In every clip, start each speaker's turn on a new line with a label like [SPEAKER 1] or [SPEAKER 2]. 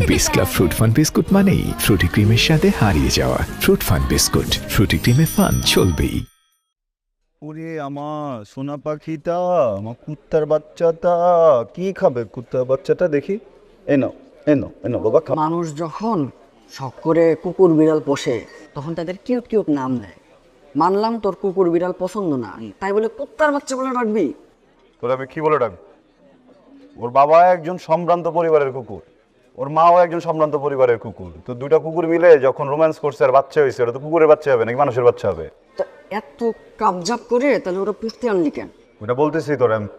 [SPEAKER 1] বিস Club fruit fun biscuit মানেই fruity ক্রিমের সাথে হারিয়ে যাওয়া। ফ্রুট ফান বিস্কুট, ফ্রুটি ক্রিমে ফান চলবেই।
[SPEAKER 2] ওরে আমার সোনা পাখিটা, আমার কুত্তার বাচ্চাটা কি খাবে? কুত্তার বাচ্চাটা দেখি, এনো এনো এনো বাবা খা।
[SPEAKER 3] মানুষ যখন শখ করে কুকুর বিড়াল পোষে তখন তাদের কিউট কিউট নাম দেয়। মানলাম তোর কুকুর বিড়াল পছন্দ না, তাই বলে কুত্তার বাচ্চা বলে ডাকবি?
[SPEAKER 2] তোর আমি কি বলে ডাকবো? ওর বাবা একজন সম্ভ্রান্ত পরিবারের কুকুর, ওর মাও একজন সম্ভ্রান্ত পরিবারের কুকুর। তো দুইটা কুকুর মিলে যখন রোম্যান্স করছে আর বাচ্চা হয়েছে, ওটা তো কুকুরের বাচ্চা হবে নাকি মানুষের বাচ্চা হবে?
[SPEAKER 3] তা এত কাবজাব করে তাহলে ওরা পুষতে আনলি কেন?
[SPEAKER 2] ওটা বলতেছি তোর আমি।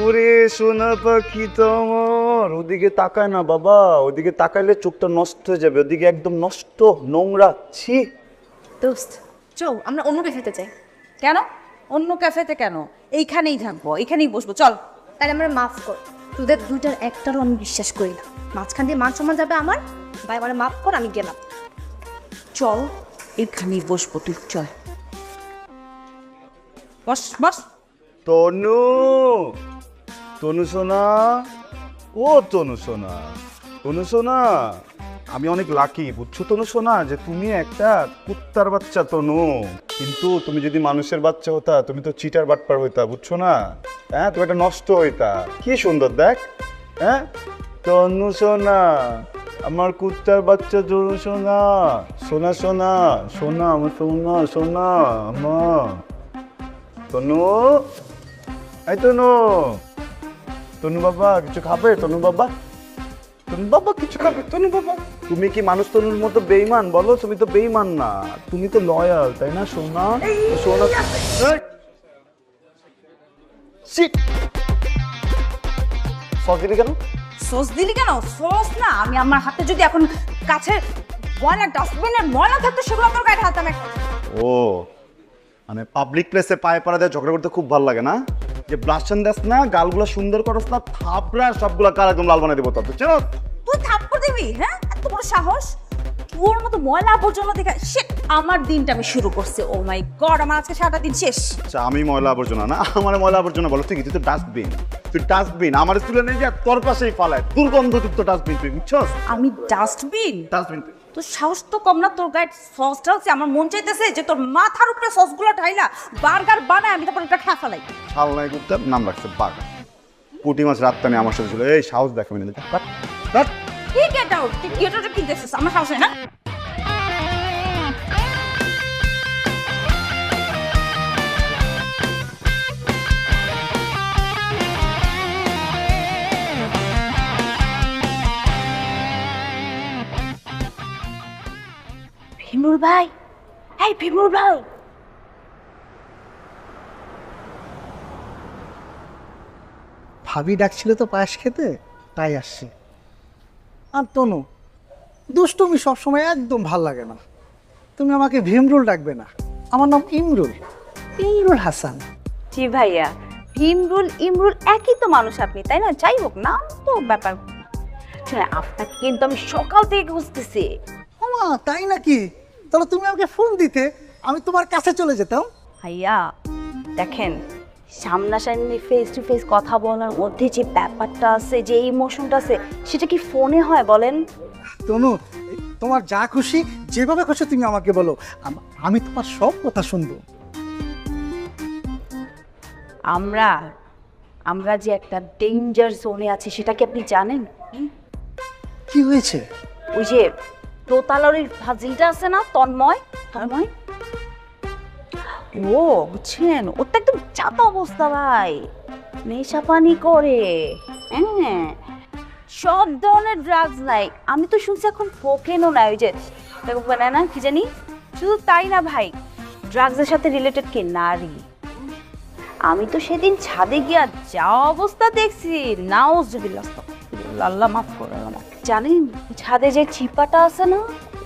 [SPEAKER 2] ওরে সোনা পাখি তো আমার, ওদিকে তাকায় না বাবা, ওদিকে তাকাইলে চোখটা নষ্ট হয়ে যাবে, ওদিকে একদম নষ্ট, নোংরা, ছি।
[SPEAKER 4] দোস্ত চল আমরা অন্য ক্যাফেতে যাই। কেন অন্য ক্যাফেতে? কেন এইখানেই থাকবো, এইখানেই বসবো, চল।
[SPEAKER 5] তাহলে আমরা মাফ কর, তোদের দুইটার একটারও আমি বিশ্বাস করি না। মাঝখান দিয়ে মান সম্মান যাবে আমার। ভাই আমার মাফ কর, আমি গেলাম।
[SPEAKER 4] চল এখানেই বসবো, তুই চল বস বস।
[SPEAKER 2] তনু, তনু সোনা, ও তনু সোনা, তনু সোনা, আমি অনেক লাকি বুঝছো তনু সোনা, যে তুমি একটা কুত্তার বাচ্চা তনু। কিন্তু তুমি যদি মানুষের বাচ্চা হতা, তুমি তো চিটার বাটপার হইতা, বুঝছো না? হ্যাঁ, তুমি একটা নষ্ট হইতা। কি সুন্দর দেখ, হ্যাঁ তনু সোনা, আমার কুত্তার বাচ্চা তনু সোনা, সোনা সোনা সোনা, আমার সোনা সোনা আমার তনু। এই তনু, তনু বাবা কিছু খাবে? তনু বাবা, তনু বাবা কিছু খাবে? তনু বাবা, তুমি কি মানুষ তনুর মতো বেঈমান? বলো, তুমি তো বেঈমান না, তুমি তো লয়াল, তাই না সোনা? সোনা সস দিলি কেন?
[SPEAKER 4] সস দিলি কেন? সস না, আমি আমার হাতে যদি এখন কাছে ময়লা ডাস্টবিনের ময়লা থাকতো সেগুলো তোর গায়ে ঢালতাম একটা।
[SPEAKER 2] ও মানে পাবলিক প্লেসে পায়ে পাড়া দিয়ে ঝগড়া করতে খুব ভালো লাগে না? যে ব্লাশন দেস না, গালগুলো সুন্দর করস না, থাপড়া সবগুলা কার একদম লাল বানাই দেবো। তো চলো,
[SPEAKER 4] তুই থাপ্পড় দিবি? হ্যাঁ, এত বড় সাহস! তোর মতো ময়লা আবর্জনা দেখা শিট, আমার দিনটা আমি শুরু করছি। ও মাই গড, আমার আজকে সারাটা দিন শেষ।
[SPEAKER 2] আচ্ছা আমি ময়লা আবর্জনা না, আমার ময়লা আবর্জনা বলো তুই কি? তুই তো ডাস্টবিন, তুই ডাস্টবিন। আমার তুলে নিয়ে যা তোর পাশেই ফালায়, দুর্গন্ধযুক্ত ডাস্টবিন তুই, বুঝছস?
[SPEAKER 4] আমি ডাস্টবিন?
[SPEAKER 2] ডাস্টবিন
[SPEAKER 4] তোর সাহস তো কম না, তোর গায়ে সস ঢালছে। আমার মন চাইতেছে যে তোর মাথার উপরে সসগুলো ঢাইলা বার্গার বানায় আমি তারপর এটা খেয়ে ফেলাই।
[SPEAKER 2] ছালনাই করতে নাম রাখছে বাঘ। পুঁটি মাছ রাতটানে আমার সাথে ছিল, এই সাহস দেখ আমি
[SPEAKER 4] কি গেট আউট? তুই গেট আউটে কি দেখছিস? আমার সাহস হয় না?
[SPEAKER 5] ভীমরুল ভাই, এই ভীমরুল ভাই,
[SPEAKER 6] ভাবি ডাকছিল তো পায়েস খেতে, তাই আসছে। আর তনু, দুষ্টুমি সবসময় একদম ভাল লাগে না। তুমি আমাকে ভীমরুল ডাকবে না, আমার নাম ইমরুল, ইমরুল হাসান।
[SPEAKER 7] জি ভাইয়া, ভীমরুল ইমরুল একই তো মানুষ আপনি, তাই না? যাই হোক, নাম তো ব্যাপার। আপনাকে কিন্তু আমি সকাল থেকে খুঁজতেছি।
[SPEAKER 6] ওমা, তাই নাকি? তাহলে তুমি আমাকে ফোন দিতে, আমি তোমার কাছে চলে যেতাম।
[SPEAKER 7] ভাইয়া দেখেন, সামনাসামনি ফেস টু ফেস কথা বলার মধ্যে যে ব্যাপারটা আছে, যে ইমোশনটা আছে, সেটা কি ফোনে হয় বলেন?
[SPEAKER 6] তনু, তোমার যা খুশি যেভাবে খুশি তুমি আমাকে বলো, আমি তোমার সব কথা শুনবো।
[SPEAKER 7] আমরা আমরা যে একটা ডেঞ্জার জোনে আছি সেটা কি আপনি জানেন?
[SPEAKER 6] কি হয়েছে?
[SPEAKER 7] ওই যে দোতালরির ভাজিটা আছে না, তন্ময়, তন্ময়, ও বুঝছেন, ওর তো একদম চাপা অবস্থা ভাই, নেশা পানি করে, হ্যাঁ, সব ধরনের ড্রাগস নাই। আমি তো শুনছি এখন কোকেনও নাই, ওই যে বানায় না কি জানি। শুধু তাই না ভাই, ড্রাগসের সাথে রিলেটেড কি নারী। আমি তো সেদিন ছাদে গিয়া যা অবস্থা দেখছি, নাউজুবিল্লাহ, আল্লাহ মাফ করে। জানেন ছাদে যে চিপাটা আছে না,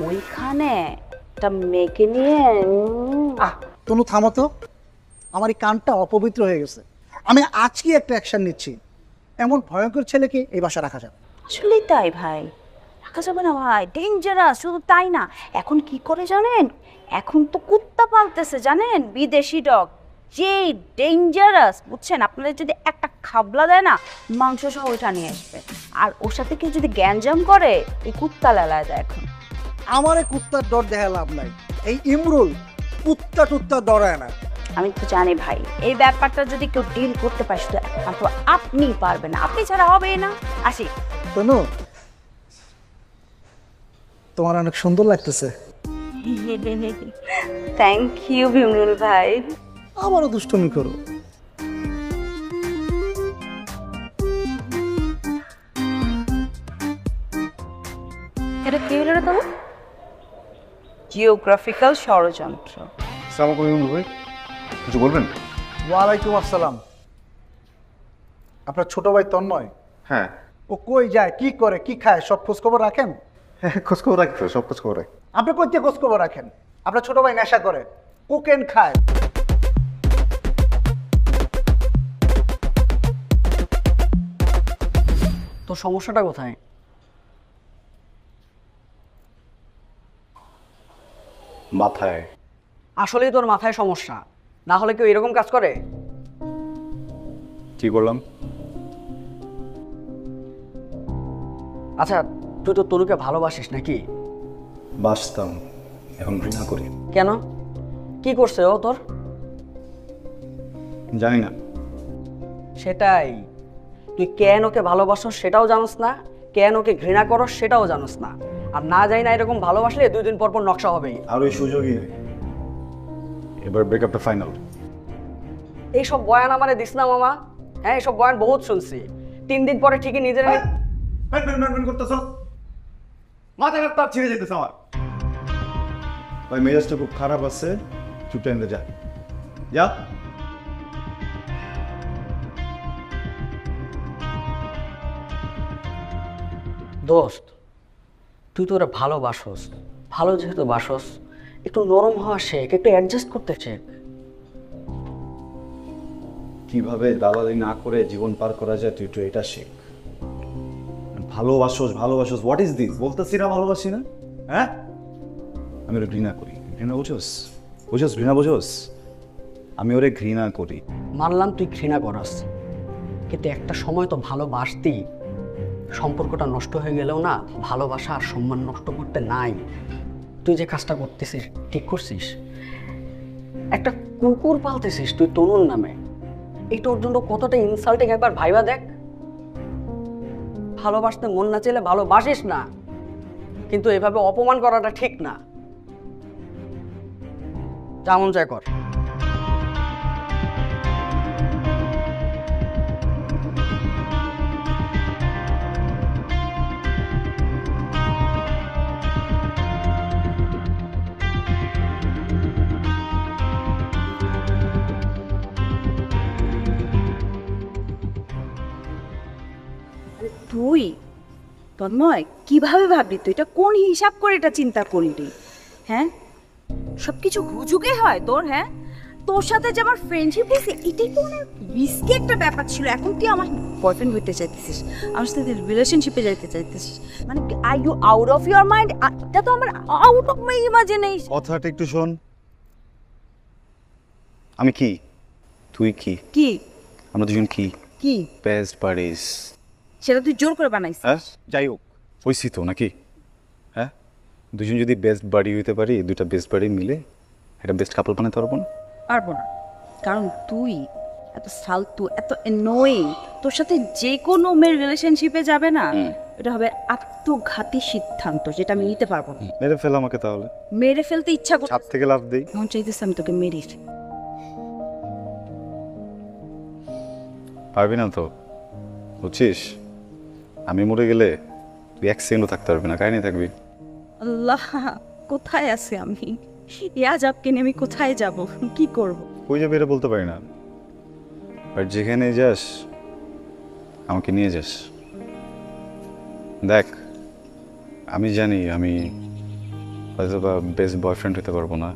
[SPEAKER 7] ওইখানে একটা মেয়েকে নিয়ে।
[SPEAKER 6] তনু থামো তো, আমার এই কানটা অপবিত্র হয়ে গেছে। আমি আজকে একটা অ্যাকশন নিচ্ছি। এমন ভয়ঙ্কর ছেলেকে এই বাসা রাখা যাবে?
[SPEAKER 7] আসলেই তাই ভাই, রাখা যাবে না ভাই, ডেঞ্জারাস। শুধু তাই না, এখন কি করে জানেন, এখন তো কুত্তা পালতেছে জানেন, বিদেশি ডগ, যে ডেঞ্জারাস বুঝছেন। আপনাদের যদি একটা খাবলা দেয় না, মাংস সহ ওইটা নিয়ে আসবে। আর ওর সাথে কেউ যদি গ্যাঞ্জাম করে, এই কুত্তা লেলায় যায় এখন।
[SPEAKER 6] আমারে কুত্তার ডর দেখা লাভ নাই, এই ইমরুল কুত্তা টুত্তা ডরায় না।
[SPEAKER 7] আমি তো জানি ভাই, এই ব্যাপারটা যদি কেউ ডিল করতে পারে শুধু একমাত্র আপনি পারবেন, আপনি ছাড়া হবে না। আসি।
[SPEAKER 6] তনু, তোমার অনেক সুন্দর লাগতেছে।
[SPEAKER 7] থ্যাংক ইউ ভীমরুল ভাই।
[SPEAKER 6] আমারও দুষ্টুমি করো।
[SPEAKER 7] এটা কি হলো রে তোমার? জিওগ্রাফিক্যাল ষড়যন্ত্র।
[SPEAKER 2] আসসালামু আলাইকুম ভাই, কিছু বলবেন?
[SPEAKER 6] ওয়ালাইকুম আসসালাম। আপনার ছোট ভাই তন্ময়?
[SPEAKER 2] হ্যাঁ
[SPEAKER 6] ও কই যায়, কি করে, কি খায়, সব খোঁজ খবর রাখেন?
[SPEAKER 2] হ্যাঁ, খোঁজ খবর রাখতে সব খোঁজ খবর রাখ।
[SPEAKER 6] আপনি কই থেকে খোঁজ খবর রাখেন? আপনার ছোট ভাই নেশা করে, কোকেন খায়।
[SPEAKER 3] তোর সমস্যাটা কোথায়?
[SPEAKER 2] মাথায়।
[SPEAKER 3] আসলেই তোর মাথায় সমস্যা, না হলে কেউ এরকম কাজ করে?
[SPEAKER 2] কি করলাম?
[SPEAKER 3] আচ্ছা, তুই তো তনুকে ভালোবাসিস নাকি?
[SPEAKER 2] বাসতাম, এখন ঘৃণা করি।
[SPEAKER 3] কেন? কি করছে ও তোর?
[SPEAKER 2] জানি না।
[SPEAKER 3] সেটাই, তুই কেন ওকে ভালোবাসস সেটাও জানোস না, কেন ওকে ঘৃণা করস সেটাও জানোস না। আর না যাই না এরকম ভালোবাসলে 2 দিন পর পর নকশা হবেই।
[SPEAKER 2] আর ওই সুযোগই নেই, এবার ব্রেকআপটা ফাইনাল।
[SPEAKER 3] এইসব বয়ান আমারে দিস না মামা। হ্যাঁ, এইসব বয়ান বহুত শুনছি। 3 দিন পরে ঠিকই নিজের
[SPEAKER 2] মাথা তার ছিঁড়ে যেতেছে আমার। ভাই মেজাজটা খুব খারাপ আছে, চুপটা এনে যা যা।
[SPEAKER 3] দোস্ত, তুই তো ওরা ভালোবাসস, ভালো যেহেতু বাসস, একটু নরম হওয়া শেখ, একটু অ্যাডজাস্ট করতে শেখ।
[SPEAKER 2] কিভাবে দালালি না করে জীবন পার করা যায় তুই তো এটা শেখ। ভালোবাসোস ভালোবাসোস, হোয়াট ইজ দিস? বলতেছি না ভালোবাসি না, হ্যাঁ? আমি ওরে ঘৃণা করি। ঘৃণা বোঝোস? বোঝোস ঘৃণা বোঝোস? আমি ওরে ঘৃণা করি।
[SPEAKER 3] মানলাম তুই ঘৃণা করস, কিন্তু একটা সময় তো ভালোবাসতি। সম্পর্কটা নষ্ট হয়ে গেলেও না, ভালোবাসা আর সম্মান নষ্ট করতে নাই। তুই যে কাজটা করতেছিস ঠিক করছিস। একটা কুকুর পালতেছিস তুই তনুর নামে, এটা ওর জন্য কতটা ইনসাল্টিং একবার ভাইবা দেখ। ভালোবাসতে মন না চাইলে ভালোবাসিস না, কিন্তু এভাবে অপমান করাটা ঠিক না। যেমন চাই কর।
[SPEAKER 7] তুই তন্ময় কিভাবে ভাবলি তুই? এটা কোন হিসাব করে এটা চিন্তা করলি? হ্যাঁ, সবকিছু হুজুগে হয় তোর? হ্যাঁ, তোর সাথে যে আমার ফ্রেন্ডশিপ হয়েছে এটাই তো অনেক রিস্কি একটা ব্যাপার ছিল। এখন তুই আমার বয়ফ্রেন্ড হইতে চাইতেছিস, আমার সাথে রিলেশনশিপে যাইতে চাইতেছিস, মানে are you out of your mind? এটা তো আমার আউট অফ মাই ইমাজিনেশন।
[SPEAKER 2] কথাটা একটু শোন। আমি কি, তুই কি,
[SPEAKER 7] কি
[SPEAKER 2] আমরা দুজন কি
[SPEAKER 7] কি
[SPEAKER 2] বেস্ট বাডিজ।
[SPEAKER 7] সেটা তুই জোর করে বানাইছিস?
[SPEAKER 2] হ্যাঁ, যাই হোক হয়েছি তো নাকি? হ্যাঁ, দুজন যদি বেস্ট বাড়ি হইতে পারি, দুইটা বেস্ট বাড়ি মিলে একটা বেস্ট কাপল বানাতে পারবো না?
[SPEAKER 7] পারবো না, কারণ তুই এত ফালতু, এত অ্যানোয়িং। তোর সাথে যে কোনো মেয়ের রিলেশনশিপে যাবে না, এটা হবে আত্মঘাতী সিদ্ধান্ত, যেটা আমি নিতে পারবো না।
[SPEAKER 2] মেরে ফেল আমাকে তাহলে।
[SPEAKER 7] মেরে ফেলতে ইচ্ছা করছে,
[SPEAKER 2] ছাদ থেকে লাফ দেই।
[SPEAKER 7] এখন চাইতেছে আমি তোকে মেরে ফেলি।
[SPEAKER 2] পারবি না তো, বুঝছিস? আমি মরে গেলে তুই 1 সেকেন্ডও থাকতে পারবি না, কাহিনী থাকবি।
[SPEAKER 7] আল্লাহ, কোথায় আছি আমি? ইয়াজাবকে নিয়ে আমি কোথায় যাব, কি করব?
[SPEAKER 2] কই যাবি এটা বলতে পারি না, বাট যেখানে যাস আমাকে নিয়ে যাস। দেখ, আমি জানি আমি হয়তো বা বেস্ট বয়ফ্রেন্ড হতে পারবো না,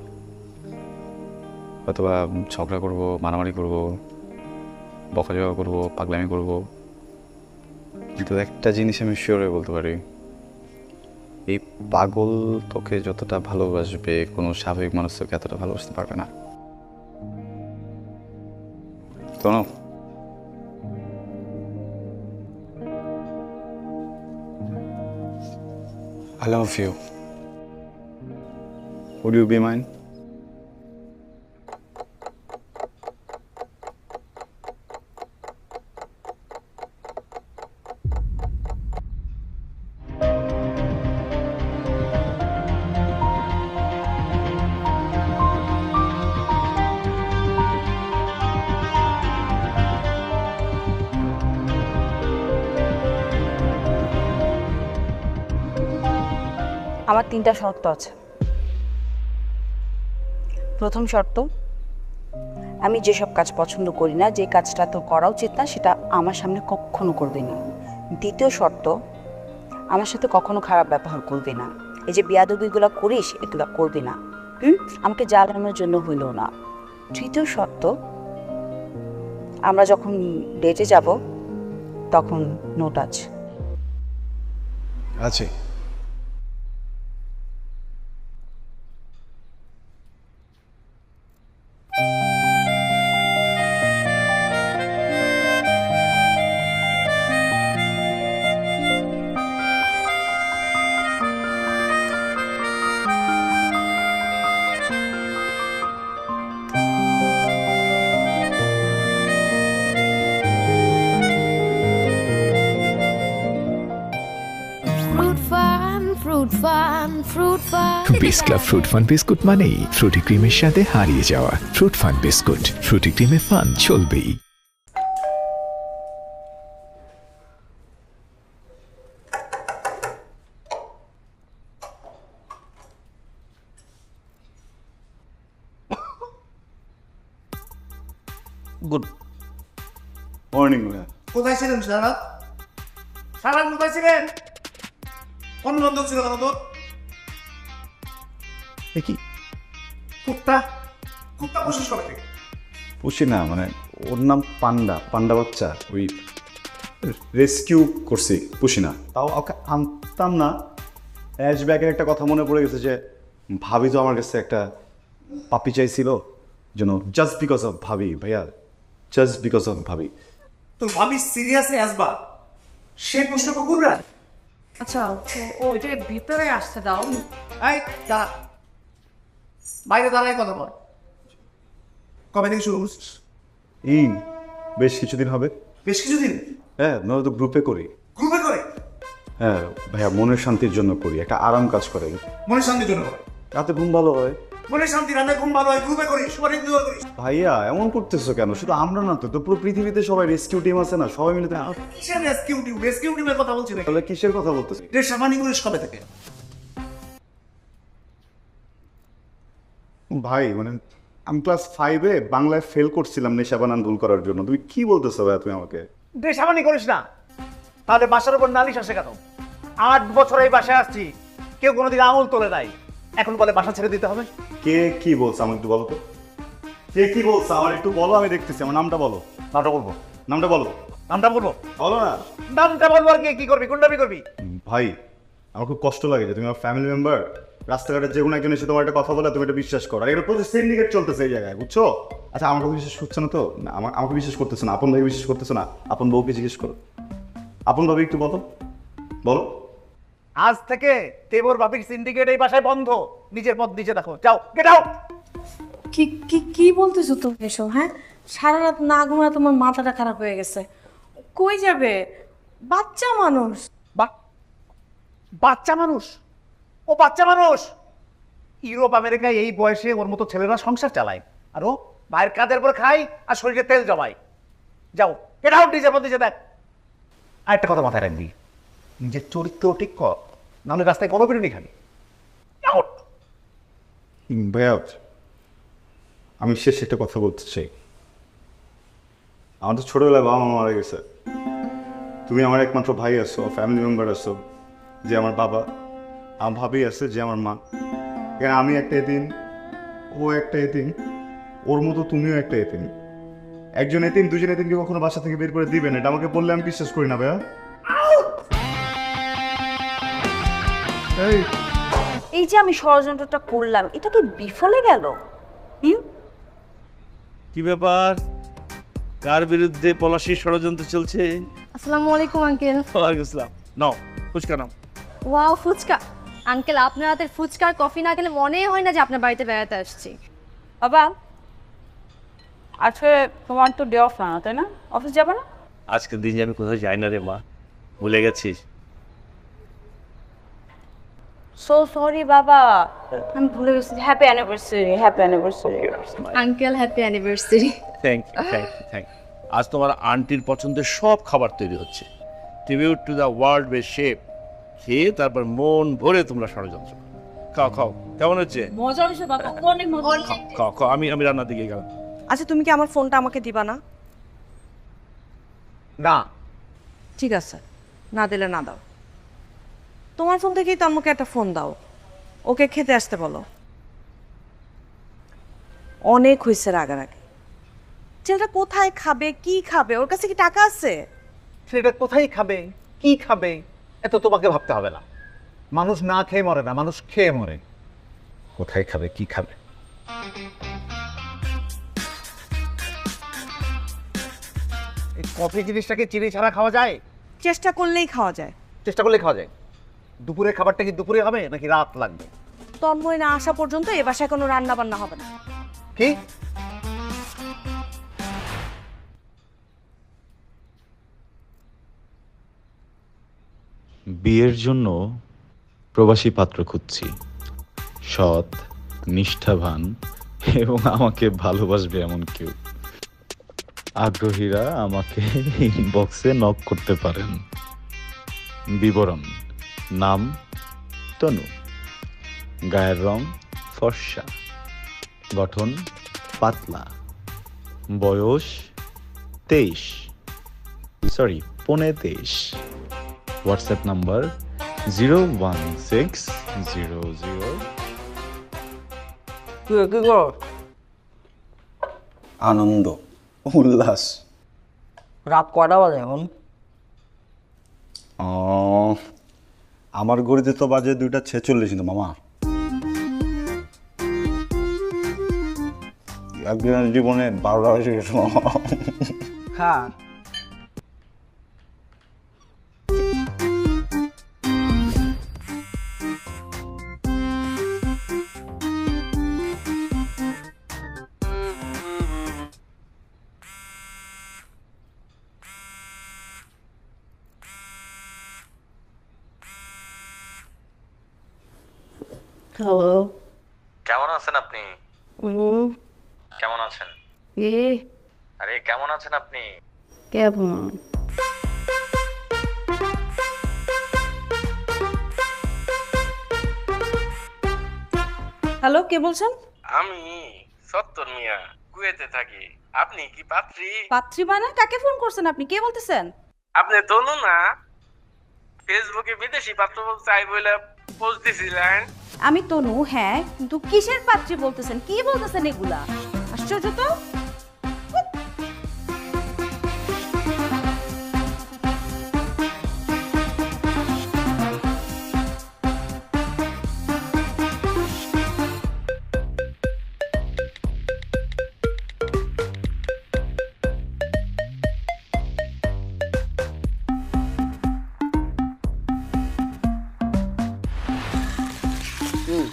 [SPEAKER 2] হয়তো বা ঝগড়া করবো, মারামারি করবো, বকাঝকা করবো, পাগলামি করবো, কিন্তু একটা জিনিস আমি শিওর হয়ে বলতে পারি,
[SPEAKER 8] এই পাগল তোকে যতটা ভালোবাসবে কোনো স্বাভাবিক মানুষ তোকে এতটা ভালোবাসতে পারবে না। তনু, I love you. Would you be mine?
[SPEAKER 7] আমার 3টা শর্ত আছে। প্রথম শর্ত, আমি যেসব কাজ পছন্দ করি না, যে কাজটা তো করা উচিত না, সেটা আমার সামনে কখনো করবে না। দ্বিতীয় শর্ত, আমার সাথে কখনো খারাপ ব্যবহার করবে না। এই যে বেয়াদবিগুলো করিস, এগুলো করবে না। আমাকে জ্বালানোর জন্য হইল না। তৃতীয় শর্ত, আমরা যখন ডেটে যাব তখন নো টাচ।
[SPEAKER 8] আছে।
[SPEAKER 1] বিস ক্লাব ফ্রুট ফান বিস্কুট মানেই ফ্রুটি ক্রিমের সাথে হারিয়ে যাওয়া। ফ্রুট ফান বিস্কুট, ফ্রুটি ক্রিমে ফান চলবেই।
[SPEAKER 2] গুড মর্নিং ভাইয়া।
[SPEAKER 6] কোথায় ছিলেন সারা? সারা কোথায় ছিলেন? অনুবন্ধক ছিল কেন তোর?
[SPEAKER 2] কি
[SPEAKER 6] কুত্তা কুত্তা পুষিস কবে থেকে?
[SPEAKER 2] পুষি না, মানে ওর নাম পান্ডা, পান্ডা বাচ্চা, ওই রেস্কিউ করছি, পুষি না। তাও ওকে আনতাম না। অ্যাশব্যাকের একটা কথা মনে পড়ে গেছে যে ভাবি তো আমার কাছে একটা পাপি চাইছিল, যেন জাস্ট বিকজ অফ ভাবি ভাইয়া, জাস্ট বিকজ অফ ভাবি।
[SPEAKER 6] তোর ভাবি সিরিয়াসলি আসবা? সে প্রশ্ন কুকুররা?
[SPEAKER 9] আচ্ছা ওইটা ভিতরে আসতে দাও।
[SPEAKER 6] এই দাঁড়া, বাইরে দাঁড়ায় কথা বল। কবে থেকে শুরু করছিস?
[SPEAKER 2] এই বেশ কিছুদিন হবে।
[SPEAKER 6] বেশ কিছুদিন?
[SPEAKER 2] হ্যাঁ, নয় তো গ্রুপে করি।
[SPEAKER 6] গ্রুপে করে?
[SPEAKER 2] হ্যাঁ ভাইয়া, মনের শান্তির জন্য করি, একটা আরাম কাজ করে।
[SPEAKER 6] মনের শান্তির জন্য করে?
[SPEAKER 2] রাতে ঘুম ভালো হয়।
[SPEAKER 6] মনের শান্তি রাতে ঘুম ভালো হয়, গ্রুপে করিস, অনেক দূর করিস।
[SPEAKER 2] ভাইয়া এমন করতেছো কেন? শুধু আমরা না, তো পুরো পৃথিবীতে সবাই রেস্কিউ টিম আছে না, সবাই মিলে
[SPEAKER 6] কিসের রেস্কিউ টিম? রেস্কিউ টিমের কথা বলছি না।
[SPEAKER 2] তাহলে কিসের কথা বলতেছি?
[SPEAKER 6] সাবানি করিস কবে থেকে?
[SPEAKER 2] ভাই মানে আমি ক্লাস 5-এ বাংলায় ফেল করছিলাম নেশা বানান ভুল করার জন্য। তুমি কি বলতেছো ভাইয়া তুমি আমাকে?
[SPEAKER 6] সাবানি করিস না তাহলে বাসার উপর নালিশ আসে কেন? 8 বছর এই বাসায় আসছি, কেউ কোনোদিন আঙুল তোলে নাই, এখন বলে বাসা ছেড়ে দিতে হবে?
[SPEAKER 2] কে কি বলছে আমাকে একটু বলো তো। কে কি বলছে আমার একটু বলো, আমি দেখতেছি। আমার নামটা বলো।
[SPEAKER 6] নামটা বলবো?
[SPEAKER 2] নামটা বলো।
[SPEAKER 6] নামটা বলবো?
[SPEAKER 2] বলো না।
[SPEAKER 6] নামটা বলবো আর কি করবি? গুন্ডামি করবি?
[SPEAKER 2] ভাই আমার খুব কষ্ট লাগে যে তুমি আমার ফ্যামিলি মেম্বার, রাস্তাঘাটে যে কোনো একজন এসে তোমার একটা কথা বলে তুমি এটা বিশ্বাস করো। আর এটা প্রচুর সিন্ডিকেট চলতেছে এই জায়গায়, বুঝছো? আচ্ছা আমাকে বিশ্বাস করছে না তো? না, আমাকে বিশ্বাস করতেছে না, আপন ভাই বিশ্বাস করতেছে না, আপন বউকে জিজ্ঞেস করো। আপন ভাবে একটু বলো, বলো।
[SPEAKER 6] আজ থেকে দেবর বাপির সিন্ডিকেট এই বাসায় বন্ধ। নিজের পথ নিজে দেখো, যাও, গেট আউট।
[SPEAKER 9] কি কি কি বলতেছো তো এসব? হ্যাঁ, সারা রাত না ঘুমায় তোমার মাথাটা খারাপ হয়ে গেছে। কই যাবে? বাচ্চা মানুষ।
[SPEAKER 6] বাচ্চা মানুষ? ও বাচ্চা মানুষ? ইউরোপ আমেরিকায় এই বয়সে ওর মতো ছেলেরা সংসার চালায়, আর ও বাইরের কাদের পর খায় আর শরীরে তেল জমায়। যাও, গেট আউট, নিজের পথ নিজে দেখ। আর একটা কথা মাথায় রাখবি, নিজের চরিত্র ঠিক কর, নাহলে রাস্তায় কোনো বেরোনি খাবি। আউট।
[SPEAKER 2] ভাইয়া আমি শেষ একটা কথা বলতে চাই। আমার তো ছোটবেলায় বাবা মা মারা গেছে। তুমি আমার একমাত্র ভাই আছো, ফ্যামিলি মেম্বার আছো, যে আমার বাবা। আমার ভাবি আছে, যে আমার মা। এখানে আমি একটা এতিম, ও একটা এতিম, ওর মতো তুমিও একটা এতিম। একজন এতিম দুজন এতিমকে কখনো বাসা থেকে বের করে দিবেন, এটা আমাকে বললে আমি বিশ্বাস করি না ভাইয়া।
[SPEAKER 7] এই যে আমি ষড়যন্ত্রটা করলাম, এটা কি বিফলে গেল?
[SPEAKER 2] কি ব্যাপার, কার বিরুদ্ধে পলাশির ষড়যন্ত্র চলছে?
[SPEAKER 5] আসসালামু আলাইকুম আঙ্কেল।
[SPEAKER 2] ওয়ালাইকুম আসসালাম। নাও ফুচকা নাও।
[SPEAKER 5] ওয়াও, ফুচকা! আঙ্কেল, আপনার হাতের ফুচকার কফি না খেলে মনেই হয় না যে আপনার বাড়িতে বেড়াতে আসছি।
[SPEAKER 7] বাবা, আজকে তোমার তো ডে অফ না, তাই না? অফিস যাবে না?
[SPEAKER 2] আজকের দিন আমি কোথাও যাই না রে মা, ভুলে গেছিস?
[SPEAKER 7] সো সরি বাবা, আমি ভুলে গেছি। Happy anniversary, happy anniversary.
[SPEAKER 5] Uncle, happy anniversary.
[SPEAKER 2] Thank you, thank you, thank you. আজ তোমার আন্টির পছন্দের সব খাবার তৈরি হচ্ছে, tribute to the world best chef. খেয়ে তারপর মন ভরে তোমরা ষড়যন্ত্র খাও। খাও, কেমন হচ্ছে?
[SPEAKER 7] মজা হয়েছে বাবা, অনেক মজা।
[SPEAKER 2] খাও খাও খাও, আমি রান্নার দিকে গেলাম।
[SPEAKER 9] আচ্ছা, তুমি কি আমার ফোনটা আমাকে দিবা না?
[SPEAKER 6] না।
[SPEAKER 9] ঠিক আছে, না দিলে না দাও। তোমার ফোন থেকেই তো আমাকে একটা ফোন দাও, ওকে খেতে আসতে বলো। অনেক হয়েছে রাগারাগি। ছেলেটা কোথায় খাবে, কি খাবে? ওর কাছে কি টাকা আছে?
[SPEAKER 6] সেটা কোথায় খাবে, কি খাবে, এত তোমাকে ভাবতে হবে না। মানুষ না খেয়ে মরে না, মানুষ খেয়ে মরে। কোথায় খাবে, কি খাবে? এই কফি জিনিসটাকে চিনি ছাড়া খাওয়া যায়?
[SPEAKER 9] চেষ্টা করলেই খাওয়া যায়।
[SPEAKER 6] চেষ্টা করলে খাওয়া যায়। দুপুরের খাবারটা কি দুপুরে হবে নাকি রাত লাগবে?
[SPEAKER 9] তন্ময় না আসা পর্যন্ত এ বাসায় কোনো রান্না বান্না হবে না।
[SPEAKER 6] কি?
[SPEAKER 8] বিয়ের জন্য প্রবাসী পাত্র খুঁজছি, সৎ, নিষ্ঠাবান এবং আমাকে ভালোবাসবে এমন কেউ। আগ্রহীরা আমাকে ইনবক্সে নক করতে পারেন। বিবরণ: নাম তনু, গায়ের রং ফর্সা, গঠন পাতলা, বয়স 23, হোয়াটসঅ্যাপ নাম্বার 01600।
[SPEAKER 3] কি করো?
[SPEAKER 8] আনন্দ উল্লাস।
[SPEAKER 3] রাত কয়টা বাজে এখন?
[SPEAKER 10] আমার ঘড়িতে তো বাজে 2:46 কিন্তু মামা। একদিনের জীবনে 12টা বেজে গেছে মামা।
[SPEAKER 3] হ্যাঁ, হ্যালো।
[SPEAKER 11] কেমন আছেন আপনি? কেমন আছেন? আরে কেমন আছেন আপনি?
[SPEAKER 3] কেমন?
[SPEAKER 9] হ্যালো, কে বলছেন?
[SPEAKER 11] আমি সত্তর মিয়া, কুয়েতে থাকি। আপনি কি পাত্রী?
[SPEAKER 7] পাত্রী মানে? কাকে ফোন করছেন আপনি? কে বলতেছেন?
[SPEAKER 11] আপনি তনু না? ফেসবুকে বিদেশি পাত্র চাই বলে পোস্ট দিছিলেন।
[SPEAKER 7] আমি তনু, হ্যাঁ, কিন্তু কিসের পাত্রী বলতেছেন? কি বলতেছেন এগুলা? আশ্চর্য তো।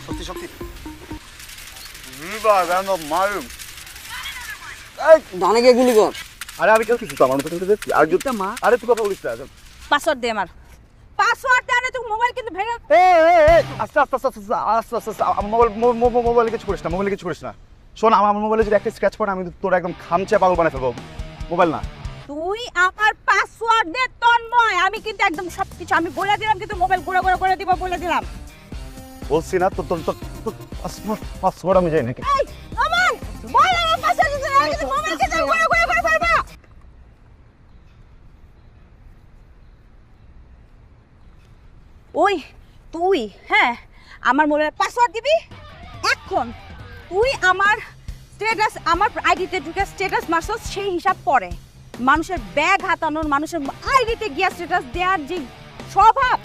[SPEAKER 10] সত্যি সত্যি
[SPEAKER 3] ডানে গিয়ে গুলি কর।
[SPEAKER 6] আরে আমি কেউ কিছু তো আমার মতো দেখছি। আর যদি আরে তুই কথা বলিস না।
[SPEAKER 7] পাসওয়ার্ড দে আমার। পাসওয়ার্ড দে, না তুই মোবাইল কিন্তু ভেঙে।
[SPEAKER 6] আস্তে আস্তে আস্তে আস্তে আস্তে আস্তে মোবাইলে কিছু করিস না, মোবাইলে কিছু করিস না। শোন, আমার মোবাইলে যদি একটা স্ক্র্যাচ পড়ে আমি তোর একদম খামচে পাগল বানাই ফেলবো। মোবাইল না।
[SPEAKER 7] তুই আমার পাসওয়ার্ড দে তন্ময়। আমি কিন্তু একদম সবকিছু আমি বলে দিলাম, কিন্তু মোবাইল ঘোরা ঘোরা করে দিব বলে দিলাম।
[SPEAKER 6] বলছি না তোর পাসওয়ার্ড আমি যাই নাকি?
[SPEAKER 7] এই আমার বল আমার পাসওয়ার্ড দে, আমি কিন্তু মোবাইল কিন্তু ঘোরা ঘোরা করে ফেলবো। ওই তুই, হ্যাঁ, আমার মোবাইলের পাসওয়ার্ড দিবি এখন। তুই আমার স্ট্যাটাস, আমার আইডিতে ঢুকে স্ট্যাটাস মারছস, সেই হিসাব পড়ে। মানুষের ব্যাগ হাতানোর, মানুষের আইডিতে গিয়া স্ট্যাটাস দেওয়ার যে স্বভাব,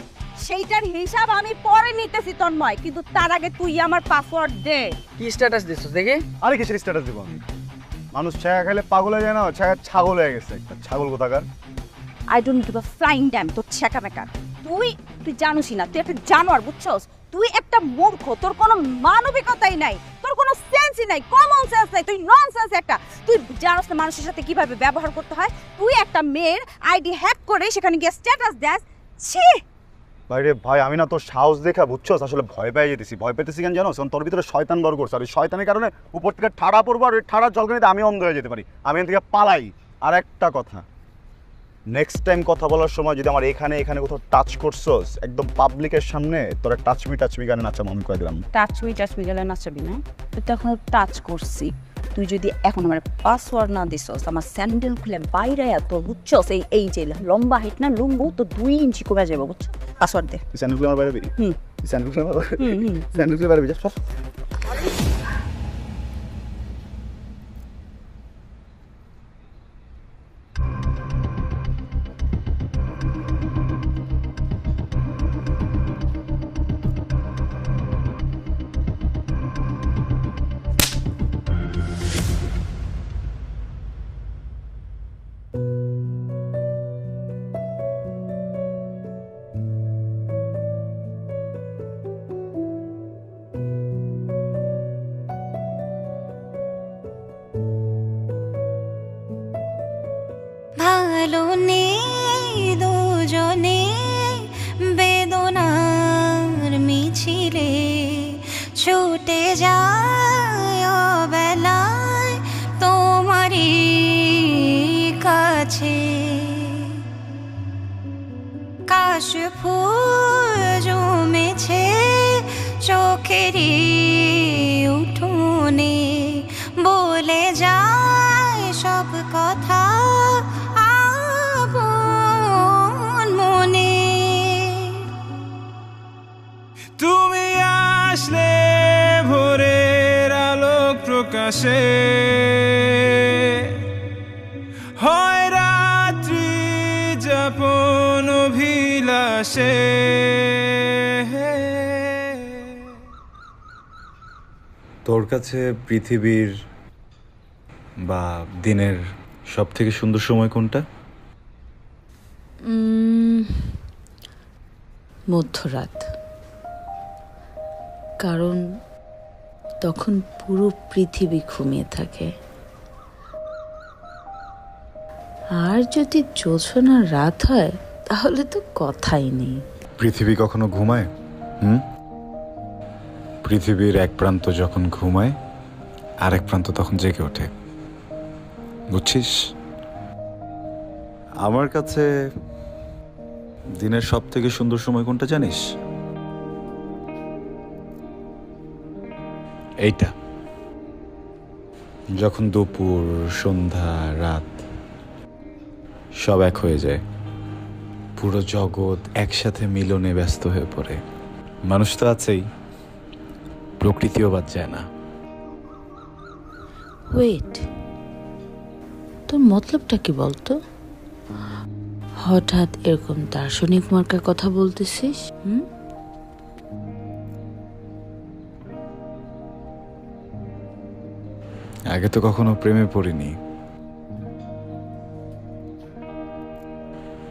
[SPEAKER 4] সেইটার হিসাব আমি পরে নিতেছি তন্ময়, কিন্তু তার আগে তুই আমার পাসওয়ার্ড দে।
[SPEAKER 3] কি স্ট্যাটাস দিছো দেখি?
[SPEAKER 2] আরে কিসের স্ট্যাটাস দিব আমি? মানুষ ছায়া খেলে পাগল হয়ে যায় না, ছায়া ছাগল হয়ে গেছে, একটা ছাগল কোথাকার।
[SPEAKER 4] I don't give a flying damn তোর ছেঁকা মেকা। তুই জানোসই না, তুই একটা জানোয়ার, বুঝছস? তুই একটা মূর্খ, তোর কোনো মানবিকতাই নাই, তোর কোনো সেন্সই নাই, কমন সেন্স নাই, তুই ননসেন্স একটা। তুই জানোস না মানুষের সাথে কিভাবে ব্যবহার করতে হয়? তুই একটা মেয়ের আইডি হ্যাক করে সেখানে গিয়ে স্ট্যাটাস দেস। ছি
[SPEAKER 2] ভাইরে ভাই, আমি না তোর সাহস দেখা বুঝছস আসলে ভয় পেয়ে যেতেছি। ভয় পেতেছি কেন জানো? তোর ভিতরে শয়তান বর করছে, আর ওই শয়তানের কারণে উপর থেকে ঠাড়া পড়বো, আর ওই ঠাড়া জলখানিতে আমি অন্ধ হয়ে যেতে পারি। আমি এখান থেকে পালাই। আর একটা কথা, নেক্সট টাইম কথা বলার সময় যদি আমার এখানে কোথাও টাচ করছস, একদম পাবলিকের সামনে তোরা টাচ মি গানে নাচাম আমি কয়ে দিলাম।
[SPEAKER 7] টাচ মি গেলে নাচাবি না? তুই তো এখন টাচ করছি, তুই যদি এখন আমার পাসওয়ার্ড না দিছস, আমার স্যান্ডেল খুলে বাইরে এত বুঝছস, এই যে লম্বা হাইট না লুম্বু তো 2 ইঞ্চি কমে যাবে, বুঝছ? পাসওয়ার্ড দে।
[SPEAKER 2] স্যান্ডেল খুলে আমার বাইরে বেরি। স্যান্ডেল খুলে আমার বাইরে। স্যান্ডেল খুলে বাইরে বেরি।
[SPEAKER 12] ভালো নেই দুজনে বেদনার মিছিলে ছুটে যায় বেলায় তোমারই কাছে। কাশ ফুল জমেছে চোখেরই উঠোনে, বলে যায় সব কথা আপন মনে।
[SPEAKER 13] তুমি আসলে ভোরের আলোক প্রকাশে হয় রাত্রি যাপন অভিলাষে।
[SPEAKER 8] তোর কাছে পৃথিবীর বা দিনের সব থেকে সুন্দর সময় কোনটা?
[SPEAKER 14] মধ্যরাত, কারণ তখন পুরো পৃথিবী ঘুমিয়ে থাকে। আর যদি জোছনার রাত হয় তাহলে তো কথাই নেই।
[SPEAKER 8] পৃথিবী কখনো ঘুমায়? পৃথিবীর এক প্রান্ত যখন ঘুমায় আর এক প্রান্ত তখন জেগে ওঠে, বুঝছিস? আমার কাছে দিনের সব থেকে সুন্দর সময় কোনটা জানিস? এইটা, যখন দুপুর, সন্ধ্যা, রাত সব এক হয়ে যায়, পুরো জগৎ একসাথে মিলনে ব্যস্ত হয়ে পড়ে। মানুষ তো আছেই, প্রকৃতিও বাদ যায় না।
[SPEAKER 14] ওয়েট, তোর মতলবটা কি বলতো? হঠাৎ এরকম দার্শনিক মার্কার কথা বলতেছিস?
[SPEAKER 8] আগে তো কখনো প্রেমে পড়িনি।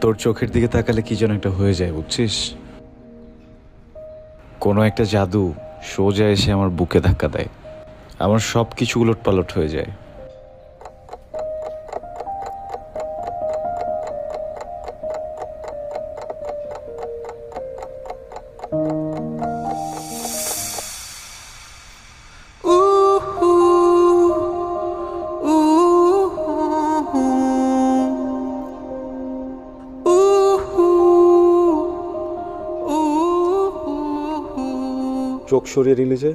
[SPEAKER 8] তোর চোখের দিকে তাকালে কি যেন একটা হয়ে যায়, বুঝছিস? কোনো একটা জাদু সোজা এসে আমার বুকে ধাক্কা দেয়, আমার সব কিছু উলটপালট হয়ে যায়।
[SPEAKER 10] চোখ সরিয়ে দিলি যে?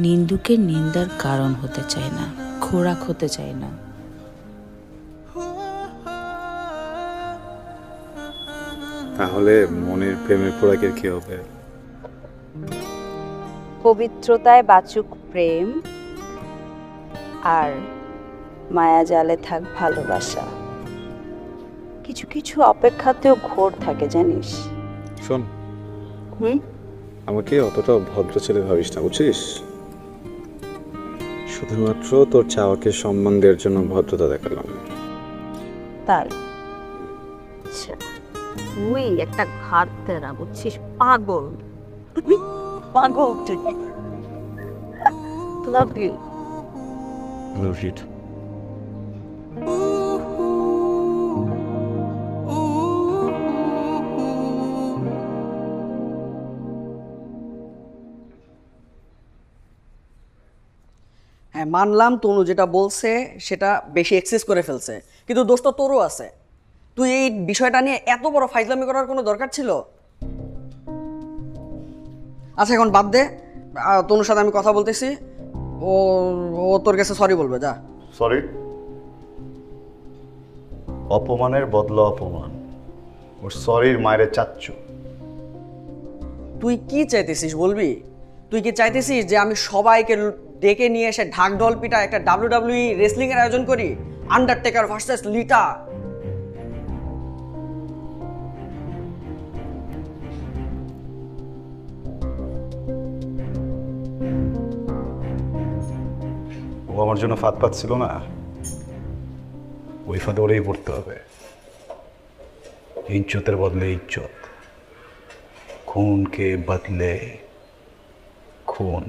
[SPEAKER 14] নিন্দুকে নিন্দার কারণ হতে চায় না, খোরাক হতে চায় না।
[SPEAKER 8] তাহলে মনের প্রেমের খোরাকের কি হবে?
[SPEAKER 7] পবিত্রতায় বাচুক প্রেম, আর মায়া জালে থাক ভালোবাসা। কিছু কিছু অপেক্ষাতেও ঘোর থাকে জানিস।
[SPEAKER 15] শোন,
[SPEAKER 7] হুম,
[SPEAKER 15] আমাকে অতটা ভদ্র ছেলে ভাবিস না, বুঝছিস? শুধুমাত্র তোর চাওয়াকে সম্মান দেওয়ার জন্য ভদ্রতা দেখালাম।
[SPEAKER 7] তাই? আচ্ছা, তুই একটা ঘাট তেরা, বুঝছিস? পাগল, পাগল তুই। Love you.
[SPEAKER 15] Love you too.
[SPEAKER 3] হ্যাঁ, মানলাম তনু যেটা বলছে সেটা বেশি এক্সেস করে ফেলছে, কিন্তু দোষ তো তোরও আছে। তুই এই বিষয়টা নিয়ে এত বড় ফাইজলামি করার কোনো দরকার ছিল? আচ্ছা, এখন বাদ দে। তনুর সাথে আমি কথা বলতেছি, ও ও তোর কাছে সরি বলবে। যা।
[SPEAKER 2] সরি? অপমানের বদলা অপমান। ওর সরির মায়ের চাচ্চু।
[SPEAKER 3] তুই কি চাইতেছিস বলবি? তুই কি চাইতেছিস যে আমি সবাইকে ডেকে নিয়ে এসে ঢাক ঢোল পিটা একটা WWE রেসলিং এর আয়োজন করি? Undertaker versus লিটা।
[SPEAKER 2] ও আমার জন্য ফাঁদ পাচ্ছিল না, ওই ফাঁদে ওরেই পড়তে হবে। ইজ্জতের বদলে ইজ্জত, খুনকে বদলে খুন।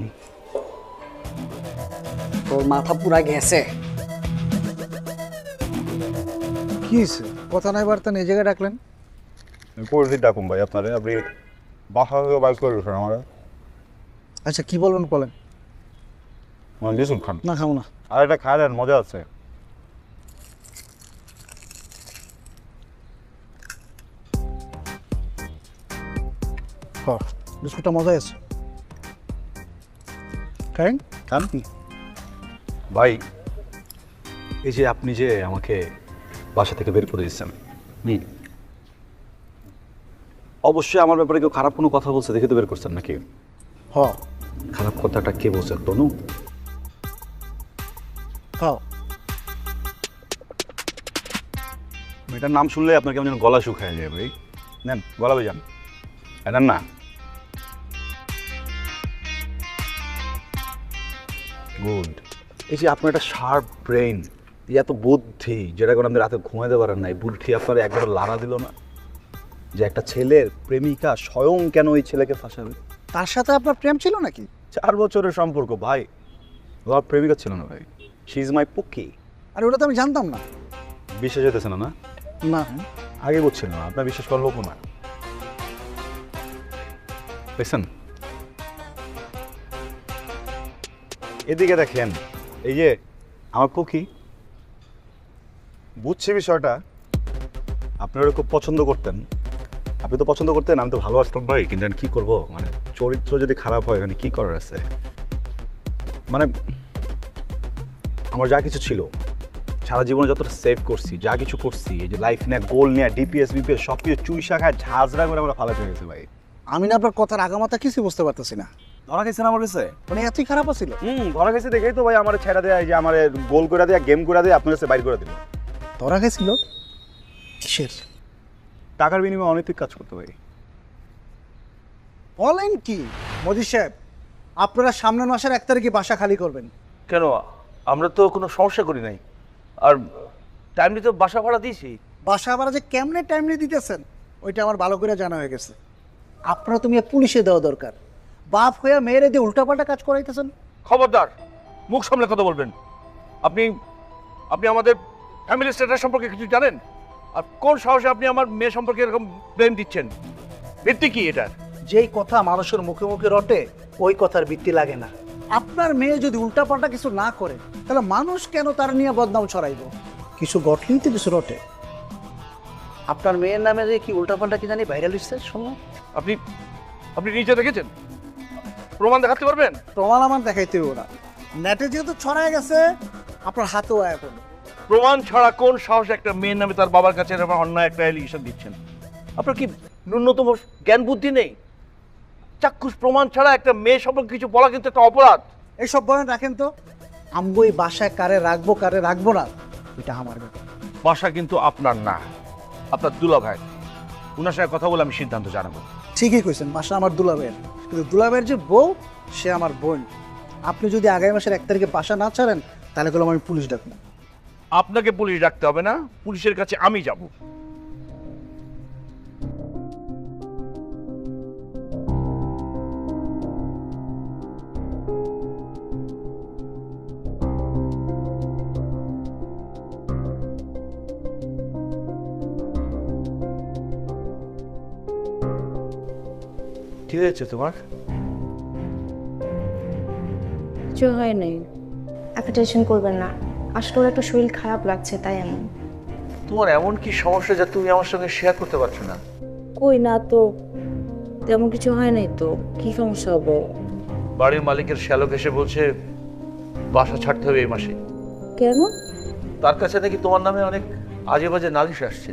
[SPEAKER 3] তোর মাথা পুরা গেছে।
[SPEAKER 6] কি হয়েছে? কথা নাই বার্তা নেই, জায়গায় ডাকলেন?
[SPEAKER 2] পরিচিত ডাকুন ভাই আপনারে, আপনি বাসা থেকে বাইক করে উঠেন আমার।
[SPEAKER 6] আচ্ছা, কি বলবেন বলেন।
[SPEAKER 2] লিসুন খান।
[SPEAKER 6] না, খাবো না।
[SPEAKER 2] আর এটা খায় মজা আছে।
[SPEAKER 6] বিস্কুটটা মজা আছে। খান
[SPEAKER 2] খান। ভাই, এই যে আপনি যে আমাকে বাসা থেকে বের করে দিচ্ছেন, অবশ্যই আমার ব্যাপারে কেউ খারাপ কোনো কথা বলছে দেখে তো বের করছেন নাকি?
[SPEAKER 6] হ।
[SPEAKER 2] খারাপ কথাটা কে বলছে? তনু?
[SPEAKER 6] হ্যাঁ।
[SPEAKER 2] এটার নাম শুনলে আপনার কেমন যেন গলা শুকায় যায় ভাই। নেন, গলা বেজান। নেন না। গুড। এই যে আপনার একটা শার্প ব্রেইন, এত বুদ্ধি, যেটা করে আপনি রাতে ঘুমাইতে পারেন নাই, বুদ্ধি আপনার একবার লাড়া দিল না যে একটা ছেলের প্রেমিকা স্বয়ং কেন ওই ছেলেকে ফাঁসাবে?
[SPEAKER 6] তার সাথে আপনার প্রেম ছিল নাকি?
[SPEAKER 2] 4 বছরের সম্পর্ক ভাই। ওর প্রেমিকা ছিল না ভাই, শি ইজ মাই পুকি।
[SPEAKER 6] আর ওটা তো আমি জানতাম না।
[SPEAKER 2] বিশ্বাস হইতেছে না?
[SPEAKER 6] না,
[SPEAKER 2] আগে বুঝছিল না, আপনার বিশ্বাস করা হোক না। দেখছেন, এদিকে দেখেন, এই যে আমার পুকি বুঝছে বিষয়টা। আপনারা খুব পছন্দ করতেন, আপনি তো পছন্দ করতেন, আমি তো ভালোবাসতাম ভাই, কিন্তু আমি কি করবো, মানে চরিত্র যদি খারাপ হয় এখানে কি করার আছে? মানে আমার যা কিছু ছিল সারা জীবনে যতটা সেভ করছি, যা কিছু করছি, এই যে লাইফ নিয়ে গোল নিয়ে ডিপিএস বিপিএস সব কিছু চুইশা খায় ঝাঁঝরা করে আমরা ফালাতে গেছে ভাই।
[SPEAKER 6] আমি না আপনার কথার আগামাতা কিছু বুঝতে পারতেছি না।
[SPEAKER 2] ধরা গেছে না আমার কাছে?
[SPEAKER 6] মানে এতই খারাপ ছিল?
[SPEAKER 2] ধরা গেছে দেখেই তো ভাই আমার ছেড়া দেয়, যে আমার গোল করে দেয়া, গেম করে দেয়, আপনার কাছে বাইর করে দিল।
[SPEAKER 6] ধরা গেছিল কিসের?
[SPEAKER 2] টাকার বিনিময়ে অনৈতিক কাজ করতে ভাই।
[SPEAKER 6] বলেন কি মোদি সাহেব? আপনারা সামনের মাসের 1 তারিখে বাসা খালি করবেন
[SPEAKER 11] কেন? আমরা তো কোনো সমস্যা করি নাই, আর টাইমলি তো বাসা ভাড়া দিয়েছি।
[SPEAKER 6] বাসা ভাড়া যে কেমনে টাইমলি দিতেছেন ওইটা আমার ভালো করে জানা হয়ে গেছে। আপনারা তুমি পুলিশে দেওয়া দরকার। বাপ হয়ে মেয়েরে দিয়ে উল্টাপাল্টা কাজ করাইতেছেন।
[SPEAKER 11] খবরদার, মুখ সামলে কথা বলবেন। আপনি আপনি আমাদের ফ্যামিলি স্ট্যাটাস সম্পর্কে কিছু জানেন? আর কোন সাহসে আপনি আমার মেয়ে সম্পর্কে এরকম ব্লেম দিচ্ছেন? ভিত্তি কি এটার?
[SPEAKER 6] যেই কথা মানুষের মুখে মুখে রটে ওই কথার ভিত্তি লাগে না। আপনার মেয়ে যদি উল্টাপাল্টা কিছু না করে তাহলে মানুষ কেন তার নিয়ে বদনাম ছড়াইব? কিছু ঘটলেই তো কিছু রটে। আপনার মেয়ের নামে যে কি উল্টাপাল্টা কি জানি ভাইরাল হচ্ছে শুনুন।
[SPEAKER 11] আপনি আপনি নিজে দেখেছেন? প্রমাণ দেখাতে পারবেন?
[SPEAKER 6] প্রমাণ আমার দেখাইতে হবে না, নেটে যেহেতু ছড়ায় গেছে আপনার হাতেও আয়া পড়বে।
[SPEAKER 11] প্রমাণ ছাড়া কোন সাহসে একটা মেয়ের নামে তার বাবার কাছে এরকম অন্যায় একটা এলিগেশন দিচ্ছেন? আপনার কি ন্যূনতম জ্ঞান বুদ্ধি নেই? চাক্ষুষ প্রমাণ ছাড়া একটা মেয়ে সম্পর্কে কিছু বলা কিন্তু একটা অপরাধ।
[SPEAKER 6] এইসব বলেন রাখেন তো। আমগো এই বাসায় কারে রাখবো কারে রাখবো না এটা আমার ব্যাপার।
[SPEAKER 11] বাসা কিন্তু আপনার না, আপনার দুলাভাই, ওনার সঙ্গে কথা বলে আমি সিদ্ধান্ত জানাবো।
[SPEAKER 6] ঠিকই কইছেন, বাসা আমার দুলাভাইয়ের, কিন্তু দুলাভাইয়ের যে বউ সে আমার বোন। আপনি যদি আগামী মাসের 1 তারিখে বাসা না ছাড়েন তাহলে বললাম আমি পুলিশ ডাকবো।
[SPEAKER 11] আপনাকে পুলিশ ডাকতে হবে না, পুলিশের কাছে আমি যাব। কি হয়েছে তোমার?
[SPEAKER 5] কিছু হয় নাই, এত টেনশন করবেন না। আসলে ওর একটু শরীর খারাপ লাগছে তাই এমন।
[SPEAKER 11] তোমার এমন কি সমস্যা যা তুমি আমার সঙ্গে শেয়ার করতে পারছো না?
[SPEAKER 14] কই না তো, তেমন কিছু হয় নাই তো, কি সমস্যা হবে?
[SPEAKER 11] বাড়ির মালিকের শ্যালক এসে বলছে বাসা ছাড়তে হবে এই মাসে।
[SPEAKER 14] কেন?
[SPEAKER 11] তার কাছে নাকি তোমার নামে অনেক আজে বাজে নালিশ আসছে।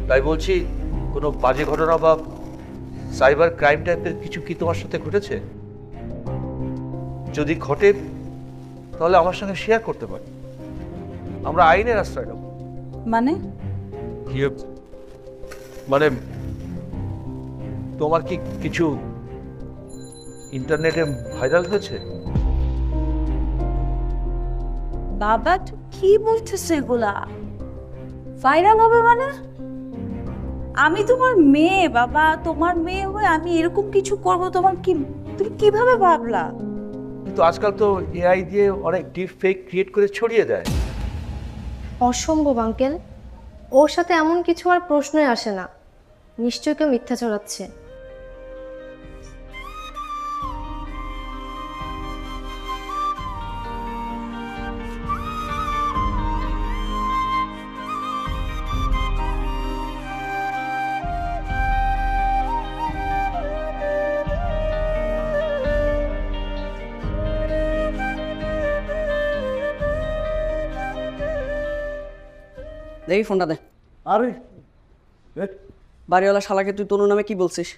[SPEAKER 11] তাই বলছি, কোনো বাজে ঘটনা বা সাইবার ক্রাইম টাইপের কিছু কি তোমার সাথে ঘটেছে? যদি ঘটে তাহলে আমার সঙ্গে শেয়ার করতে পারো, আমরা আইনের আশ্রয় নেব।
[SPEAKER 4] মানে
[SPEAKER 11] মানে তোমার কি কিছু ইন্টারনেটে ভাইরাল হয়েছে?
[SPEAKER 7] বাবা তুই কি বলছিস এগুলা? ভাইরাল হবে মানে? আমি তোমার মেয়ে বাবা, তোমার মেয়ে হয়ে আমি এরকম কিছু করবো তোমার কি, তুমি কিভাবে ভাবলা?
[SPEAKER 11] কিন্তু আজকাল তো এআই দিয়ে অনেক ডিপ ফেক ক্রিয়েট করে ছড়িয়ে দেয়।
[SPEAKER 5] অসম্ভব আঙ্কেল, ওর সাথে এমন কিছু আর প্রশ্নই আসে না। নিশ্চয় কেউ মিথ্যা ছড়াচ্ছে।
[SPEAKER 3] দেখি ফোনটা দে।
[SPEAKER 2] আরে
[SPEAKER 3] বাড়িওয়ালা শালাকে তুই তনু নামে কি বলছিস?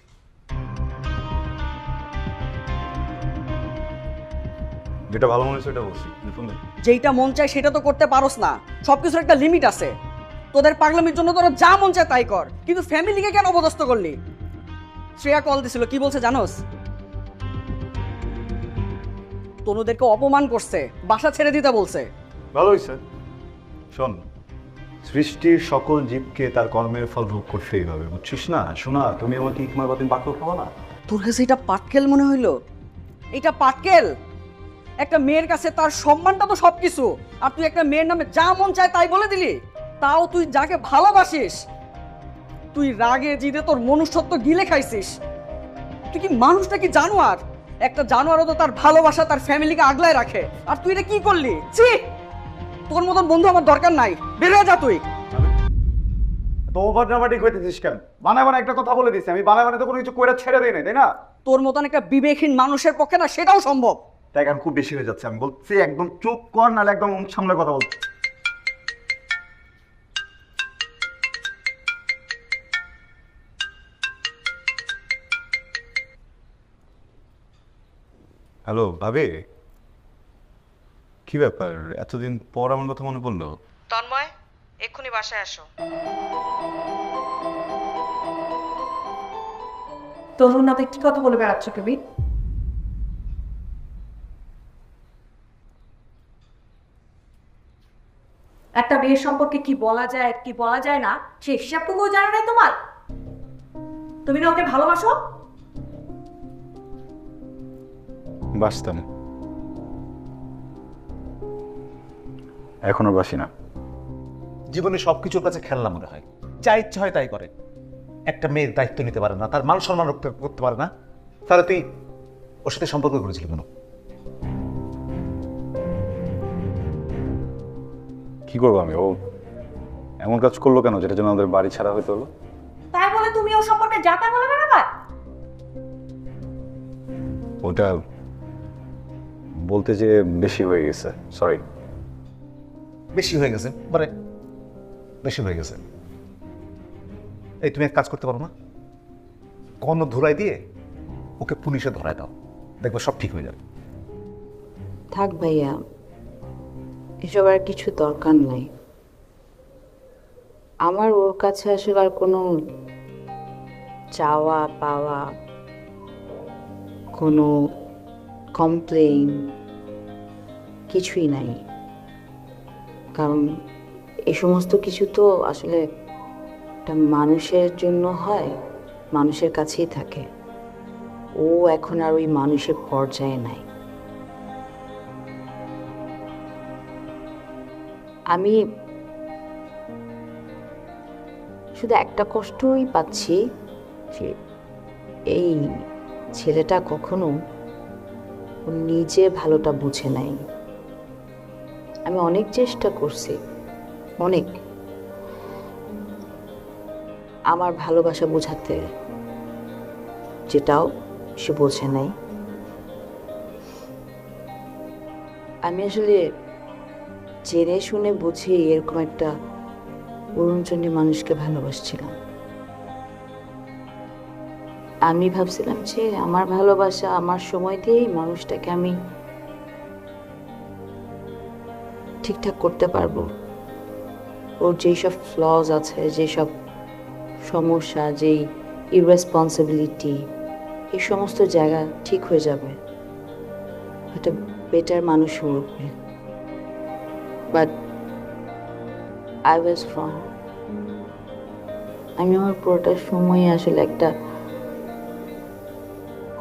[SPEAKER 2] যেটা ভালো মনে হচ্ছে সেটা বলছি।
[SPEAKER 3] যেইটা মন চায় সেটা তো করতে পারোস না, সবকিছুর একটা লিমিট আছে। তোদের পাগলামির জন্য তোরা যা মন চায় তাই কর, কিন্তু ফ্যামিলিকে কেন অপদস্থ করলি? শ্রেয়া কল দিছিল, কি বলছে জানোস? তনুদেরকে অপমান করছে, বাসা ছেড়ে দিতে বলছে।
[SPEAKER 2] ভালো হয়েছে। শোন, সৃষ্টির সকল জীবকে তার কর্মের ফল ভোগ করতেই হবে, বুঝছিস না? শোনা, তুমি আমাকে ইকমার বাতিন বাক্য খাবো না?
[SPEAKER 3] তোর কাছে এটা পাটকেল মনে হইলো? এটা পাটকেল? একটা মেয়ের কাছে তার সম্মানটা তো সবকিছু, আর তুই একটা মেয়ের নামে যা মন চায় তাই বলে দিলি। তাও তুই যাকে ভালোবাসিস, তুই রাগে জিদে তোর মনুষ্যত্ব গিলে খাইছিস। তুই কি মানুষটা কি জানোয়ার? একটা জানোয়ারও তো তার ভালোবাসা তার ফ্যামিলিকে আগলায় রাখে, আর তুই এটা কি করলি? ছি! তোর মতন বন্ধু আমার দরকার নাই, বের হয়ে যা তুই।
[SPEAKER 2] তো ওভারড্রামাটিক হইতেছিস কেন? বানায় বানায় একটা কথা বলে দিছি, আমি বানায় বানায় তো কোনো কিছু কইরা ছেড়ে দেই নাই, তাই না?
[SPEAKER 3] তোর মতন একটা বিবেকহীন মানুষের পক্ষে না সেটাও সম্ভব।
[SPEAKER 2] তাই এখন খুব বেশি হয়ে যাচ্ছে, আমি বলছি একদম চুপ কর, নাহলে একদম সামনে কথা বল। হ্যালো ভাবি, কি ব্যাপার এতদিন পর আমার কথা মনে পড়লো?
[SPEAKER 16] তন্ময়, এক্ষুনি বাসায় আসো।
[SPEAKER 9] তরুণ না কি কথা বলে বেড়াচ্ছ কবি? একটা মেয়ের সম্পর্কে কি বলা যায় কি বলা যায় না সে হিসাবটুকুও জানো না তোমার? তুমি না ওকে ভালোবাসো?
[SPEAKER 2] বাসতাম, এখনো বাসি না।
[SPEAKER 17] জীবনে সবকিছুর কাছে খেলনা মনে হয়, যা ইচ্ছা হয় তাই করে। একটা মেয়ের দায়িত্ব নিতে পারে না, তার মান সম্মান রক্ষা করতে পারে না, তাহলে তুই ওর সাথে সম্পর্ক করেছিলি কেন?
[SPEAKER 2] কি করবো আমি? ও এমন কাজ করলো কেন যেটা জন্য আমাদের বাড়ি ছাড়া হইতে হলো?
[SPEAKER 9] তাই বলে তুমি ওর সম্পর্কে যাতা বলে বেড়াবা?
[SPEAKER 2] ওটা বলতে যে বেশি হয়ে গেছে, সরি।
[SPEAKER 17] বেশি হয়ে গেছে মানে বেশি হয়ে গেছে। এই তুমি এক কাজ করতে পারো না, কর্ণ ধুলাই দিয়ে ওকে পুলিশে ধরায় দাও, দেখবে সব ঠিক হয়ে যাবে।
[SPEAKER 14] থাক ভাইয়া, এসব আর কিছু দরকার নাই। আমার ওর কাছে আসলে আর কোনো চাওয়া পাওয়া, কোনো কমপ্লেইন কিছুই নাই। কারণ এই সমস্ত কিছু তো আসলে একটা মানুষের জন্য হয়, মানুষের কাছেই থাকে। ও এখন আর ওই মানুষের পর্যায়ে নাই। আমি শুধু একটা কষ্টই পাচ্ছি যে এই ছেলেটা কখনো নিজে ভালোটা বুঝে নাই। আমি অনেক চেষ্টা করছি, অনেক, আমার ভালোবাসা বোঝাতে, যেটাও সে বোঝে নাই। আমি আসলে জেনে শুনে বুঝি এরকম একটা অরুণচন্ডী মানুষকে ভালোবাসছিলাম। আমি ভাবছিলাম যে আমার ভালোবাসা, আমার সময় দিয়েই মানুষটাকে আমি ঠিকঠাক করতে পারবো। ওর যেসব ফ্লজ আছে, যেসব সমস্যা, যেই ইররেসপন্সিবিলিটি, এই সমস্ত জায়গা ঠিক হয়ে যাবে, একটা বেটার মানুষ হয়ে উঠবে। বাট আই ওয়াজ রং। আমি আমার পুরোটা সময় আসলে একটা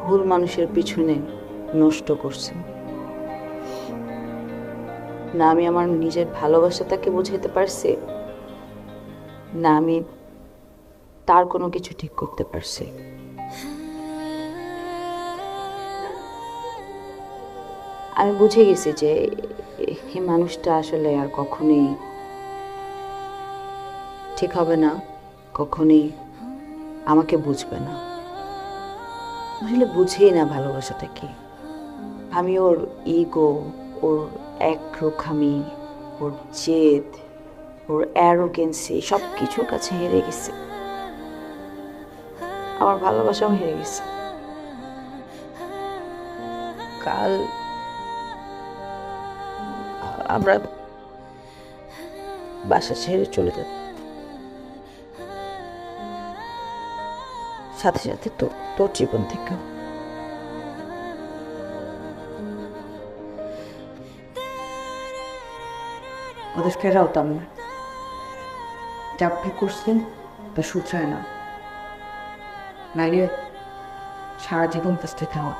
[SPEAKER 14] ভুল মানুষের পিছনে নষ্ট করছি। না আমি আমার নিজের ভালোবাসা তাকে বোঝাইতে পারছি, না আমি তার কোনো কিছু ঠিক করতে পারছি। আমি বুঝে গেছি যে এই মানুষটা আসলে আর কখনোই ঠিক হবে না, কখনোই আমাকে বুঝবে না। আসলে বুঝেই না ভালোবাসাটা কি। আমি ওর ইগো, ওর একরোখামি, ওর জেদ, ওর অ্যারোগেন্সি সব কিছুর কাছে হেরে গেছে। আমার ভালোবাসাও হেরে গেছে। কাল আমরা বাসা ছেড়ে চলে যাব, সাথে সাথে তোর জীবন থেকে। ওদের ফেরাওতাম না, যা আপনি করছেন তা শুধরায় না, নাইলে সারা জীবন কাজটা খাওয়া।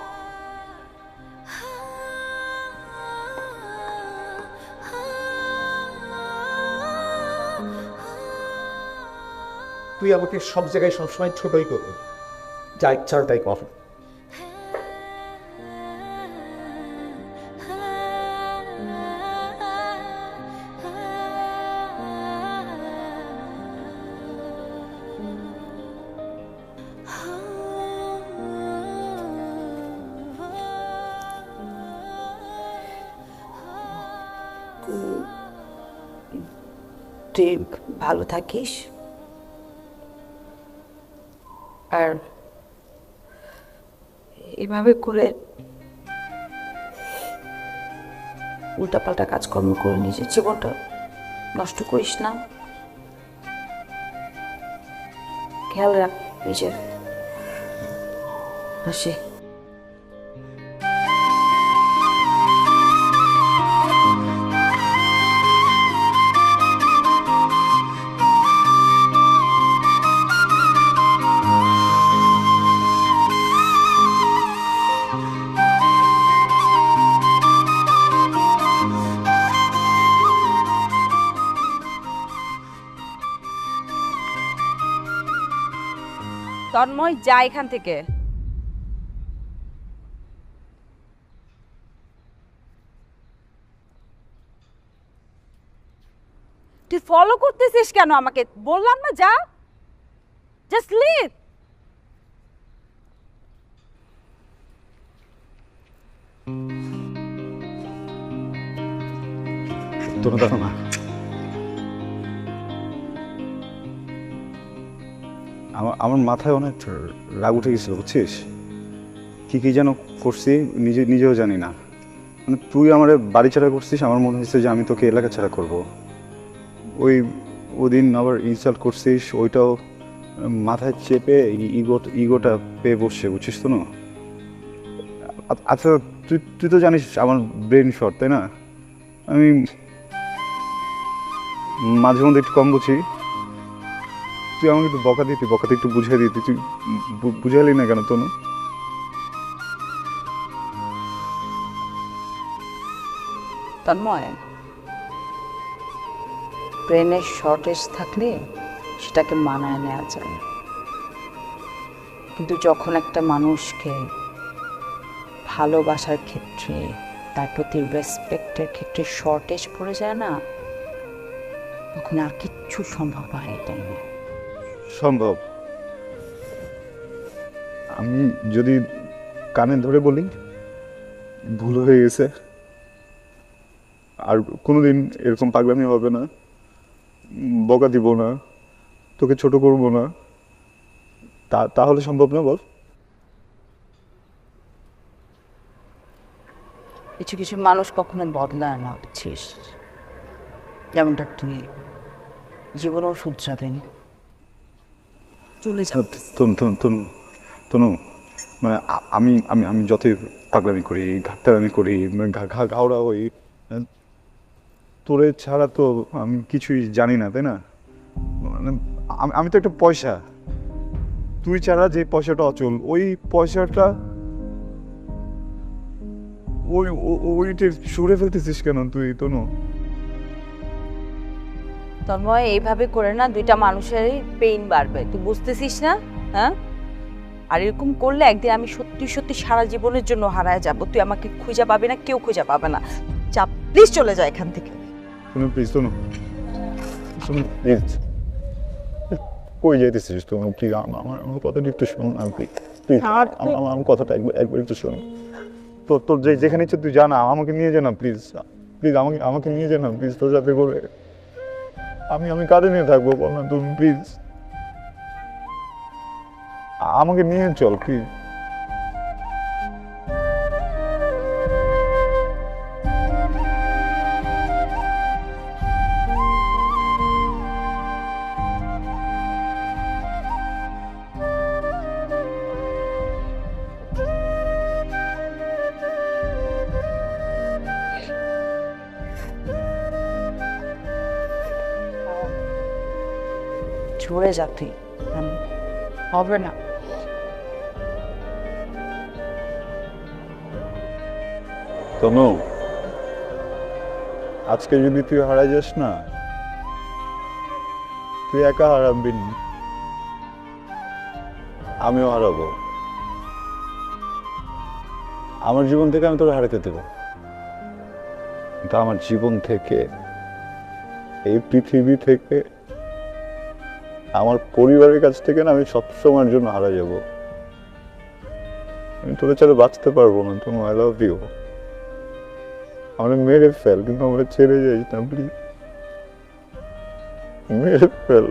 [SPEAKER 17] তুই আমাকে সব জায়গায় সবসময় ছোটই করবে, যা ইচ্ছা তাই কর।
[SPEAKER 14] তুই ভালো থাকিস, আর এভাবে করে উল্টাপাল্টা কাজকর্ম করে নিজের জীবনটা নষ্ট করিস না। খেয়াল রাখ নিজের। হাসি।
[SPEAKER 4] তন্ময়, যা এখান থেকে। তুই ফলো করতেছিস কেন আমাকে? বললাম না যা, জাস্ট লিভ।
[SPEAKER 10] তোর দেখো না, আমার মাথায় অনেক রাগ উঠে গেছিল, বুঝছিস? কি যেন করছি নিজেও জানি না। মানে তুই আমার বাড়ি ছাড়া করছিস, আমার মনে হচ্ছে যে আমি তোকে এলাকা ছাড়া করব। ওদিন আবার ইনসাল্ট করছিস, ওইটাও মাথায় চেপে ইগোটা পেয়ে বসছে, বুঝছিস তো না? আচ্ছা তুই তো জানিস আমার ব্রেন শর্ট, তাই না? আমি মাঝে মধ্যে একটু কম বুঝি। তুই আমাকে একটু বকাতে একটু বুঝিয়ে দিতি, তুই বুঝালি না কেন তনু?
[SPEAKER 14] তন্ময়, ব্রেনের শর্টেজ থাকলে সেটাকে মানায় নেওয়া যায়, কিন্তু যখন একটা মানুষকে ভালোবাসার ক্ষেত্রে, তার প্রতি রেসপেক্টের ক্ষেত্রে শর্টেজ পড়ে যায় না, তখন আর কিচ্ছু সম্ভব হয় এটা।
[SPEAKER 10] সম্ভব? আমি যদি কানে ধরে বলি ভুল হয়ে গেছে, আর কোনোদিন এরকম পাগলামি হবে না, বকা দিব না, তোকে ছোট করব না, তাহলে সম্ভব না? বল।
[SPEAKER 14] কিছু কিছু মানুষ কখনো বদলায় না, বুঝছিস? যেমনটা তুই জীবনও শুধরাবেন, চলে যাবে।
[SPEAKER 10] তনু, মানে আমি আমি আমি যতই পাগলামি করি, ঘাটতামি করি, ঘাওড়া হই, তোরে ছাড়া তো আমি কিছুই জানি না, তাই না? মানে আমি তো একটা পয়সা, তুই ছাড়া যে পয়সাটা অচল, ওই পয়সাটা ওইটা সরে ফেলতেছিস কেন তুই তনু?
[SPEAKER 7] তন্ময়, এইভাবে করে না দুইটা মানুষেরই পেইন বাড়বে, তুই বুঝতেছিস না? হ্যাঁ, আর এরকম করলে একদিন আমি সত্যি সত্যি সারা জীবনের জন্য হারায় যাব। তুই আমাকে খুঁজে পাবি না, কেউ খুঁজে পাবে না। যা, প্লিজ চলে যা এখান থেকে।
[SPEAKER 10] তনু প্লিজ, তনু প্লিজ, কই যাইতেছিস তনু? প্লিজ আমার কথাটা একটু শোন না, প্লিজ প্লিজ আমার কথাটা একবার একটু শোন। তোর যেখানে ইচ্ছে তুই জানা, আমাকে নিয়ে যা না প্লিজ, প্লিজ আমাকে নিয়ে যা না প্লিজ, তোর সাথে করে। আমি কাঁধে নিয়ে থাকবো, বল না তুমি প্লিজ, আমাকে নিয়ে চল প্লিজ।
[SPEAKER 14] ঝরে যা তুই, হবে না।
[SPEAKER 10] তনু, আজকে যদি তুই হারাই যাস না, তুই একা হারাবি না, আমিও হারাবো। আমার জীবন থেকে আমি তোরা হারাতে দেবো, কিন্তু আমার জীবন থেকে, এই পৃথিবী থেকে, আমার পরিবারের কাছ থেকে না আমি সবসময়ের জন্য হারা যাব। আমি তোদের ছাড়া বাঁচতে পারবো না। তুমি, আই লাভ ইউ। আমরা মেরে ফেল, কিন্তু আমরা ছেড়ে যাই না প্লিজ, মেরে ফেল।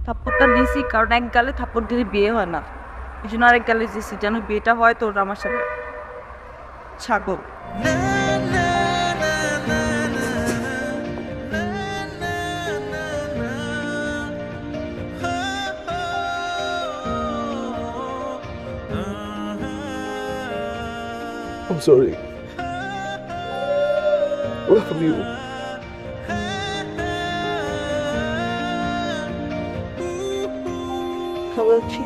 [SPEAKER 9] থাপ্পড়টা দিয়েছি কারণ এক গালে থাপ্পড় দিলে বিয়ে হয় না, এই জন্য আরেক গালে দিয়েছি যেন বিয়েটা হয় তোর আমার সাথে। ছাগল।
[SPEAKER 10] I'm sorry. I love you.
[SPEAKER 14] I love you.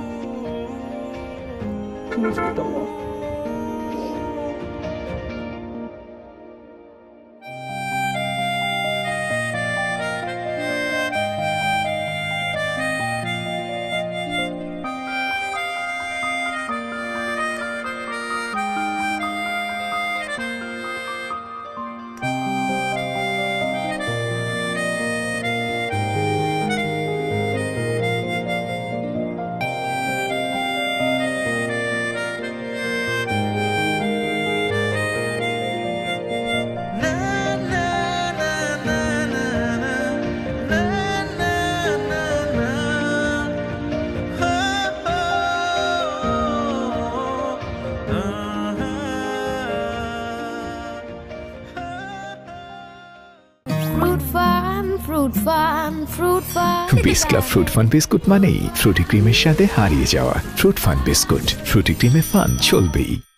[SPEAKER 12] fruit fun, fruit fun, fruit fun.
[SPEAKER 1] Bisk Club fruit fun biscuit মানেই ফ্রুটি ক্রিমের সাথে হারিয়ে যাওয়া। ফ্রুট ফান বিস্কুট, ফ্রুটি ক্রিমে ফান চলবেই।